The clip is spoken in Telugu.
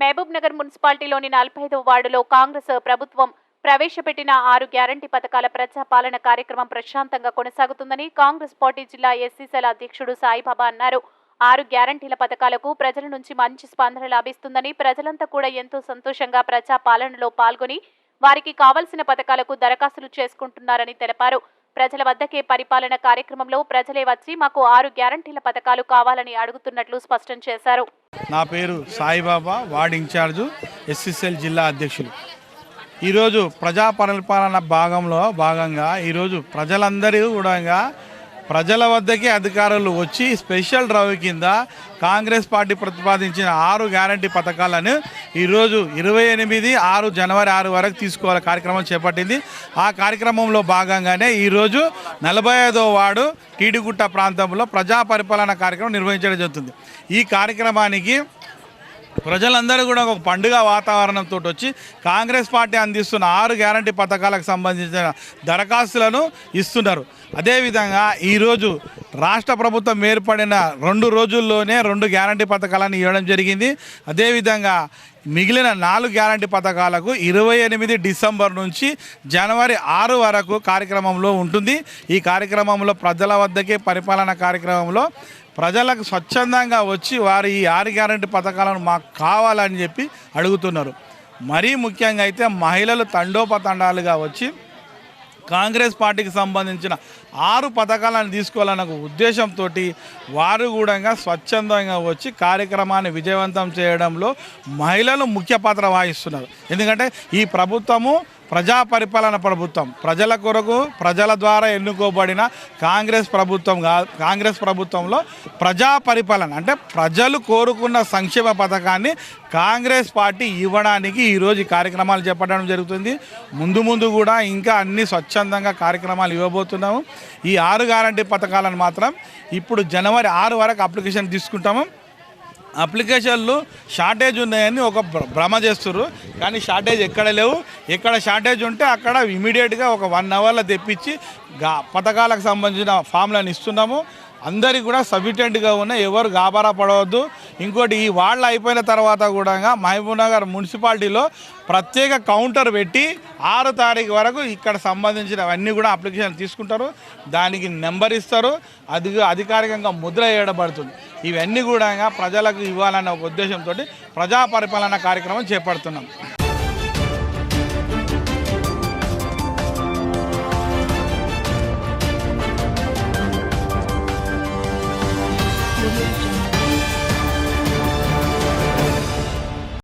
మహబూబ్ నగర్ మున్సిపాలిటీలోని 45వ వార్డులో కాంగ్రెస్ ప్రభుత్వం ప్రవేశపెట్టిన 6 గ్యారంటీ పథకాల ప్రజాపాలన కార్యక్రమం ప్రశాంతంగా కొనసాగుతుందని కాంగ్రెస్ పార్టీ జిల్లా ఎస్సీసీల అధ్యక్షుడు సాయిబాబా అన్నారు. 6 గ్యారంటీల పథకాలకు ప్రజల నుంచి మంచి స్పందన లభిస్తుందని, ప్రజలంతా కూడా ఎంతో సంతోషంగా ప్రజాపాలనలో పాల్గొని వారికి కావలసిన పథకాలకు దరఖాస్తులు చేసుకుంటున్నారని తెలిపారు. ప్రజల వద్దకే పరిపాలన కార్యక్రమంలో ప్రజలే వచ్చి మాకు 6 గ్యారంటీల పథకాలు కావాలని అడుగుతున్నట్లు స్పష్టం చేశారు. నా పేరు సాయిబాబా, వార్డ్ ఇన్ఛార్జు, ఎస్సీసీఎల్ జిల్లా అధ్యక్షులు. ఈరోజు ప్రజా పరిపాలన భాగంగా ఈరోజు ప్రజలందరూ కూడా ప్రజల వద్దకే అధికారులు వచ్చి స్పెషల్ డ్రైవ్ కింద కాంగ్రెస్ పార్టీ ప్రతిపాదించిన 6 గ్యారంటీ పథకాలను ఈరోజు 28 జనవరి 6 వరకు తీసుకోవాలి కార్యక్రమం చేపట్టింది. ఆ కార్యక్రమంలో భాగంగానే ఈరోజు 45వ వార్డు టీడిగుట్ట ప్రాంతంలో ప్రజా పరిపాలన కార్యక్రమం నిర్వహించడం జరుగుతుంది. ఈ కార్యక్రమానికి ప్రజలందరూ కూడా ఒక పండుగ వాతావరణంతో వచ్చి కాంగ్రెస్ పార్టీ అందిస్తున్న 6 గ్యారంటీ పథకాలకు సంబంధించిన దరఖాస్తులను ఇస్తున్నారు. అదేవిధంగా ఈరోజు రాష్ట్ర ప్రభుత్వం ఏర్పడిన 2 రోజుల్లోనే 2 గ్యారంటీ పథకాలను ఇవ్వడం జరిగింది. అదేవిధంగా మిగిలిన 4 గ్యారంటీ పథకాలకు 28 డిసెంబర్ నుంచి జనవరి 6 వరకు కార్యక్రమంలో ఉంటుంది. ఈ కార్యక్రమంలో ప్రజల వద్దకే పరిపాలన కార్యక్రమంలో ప్రజలకు స్వచ్ఛందంగా వచ్చి వారు ఈ 6 గ్యారంటీ పథకాలను మాకు కావాలని చెప్పి అడుగుతున్నారు. మరీ ముఖ్యంగా అయితే మహిళలు తండోపతండాలుగా వచ్చి కాంగ్రెస్ పార్టీకి సంబంధించిన 6 పథకాలను తీసుకోవాలన్న ఉద్దేశంతో వారు కూడా స్వచ్ఛందంగా వచ్చి కార్యక్రమాన్ని విజయవంతం చేయడంలో మహిళలు ముఖ్య పాత్ర వహిస్తున్నారు. ఎందుకంటే ఈ ప్రభుత్వము ప్రజా పరిపాలన ప్రభుత్వం, ప్రజల కొరకు ప్రజల ద్వారా ఎన్నుకోబడిన కాంగ్రెస్ ప్రభుత్వంలో ప్రజా పరిపాలన అంటే ప్రజలు కోరుకున్న సంక్షేమ పథకాన్ని కాంగ్రెస్ పార్టీ ఇవ్వడానికి ఈరోజు ఈ కార్యక్రమాలు చేపట్టడం జరుగుతుంది. ముందు కూడా ఇంకా అన్ని స్వచ్ఛందంగా కార్యక్రమాలు ఇవ్వబోతున్నాము. ఈ 6 గ్యారంటీ పథకాలను మాత్రం ఇప్పుడు జనవరి 6 వరకు అప్లికేషన్ తీసుకుంటాము. అప్లికేషన్లు షార్టేజ్ ఉన్నాయని ఒక భ్రమ చేస్తున్నారు, కానీ షార్టేజ్ ఎక్కడ లేవు. ఎక్కడ షార్టేజ్ ఉంటే అక్కడ ఇమీడియట్గా ఒక 1 అవర్లో తెప్పించి పథకాలకు సంబంధించిన ఫామ్లను ఇస్తున్నాము. అందరికీ కూడా సఫిషియెంట్గా ఉన్నాయి, ఎవరు గాబరా పడవద్దు. ఇంకోటి ఈ వార్డులు అయిపోయిన తర్వాత కూడా మహబూబ్ నగర్ మున్సిపాలిటీలో ప్రత్యేక కౌంటర్ పెట్టి 6 తారీఖు వరకు ఇక్కడ సంబంధించినవన్నీ కూడా అప్లికేషన్ తీసుకుంటారు. దానికి నెంబర్ ఇస్తారు, అది అధికారికంగా ముద్ర వేయబడుతుంది. ఇవన్నీ కూడా ప్రజలకు ఇవ్వాలన్న ఒక ఉద్దేశంతో ప్రజా పరిపాలన కార్యక్రమం చేపడుతున్నాం. Audio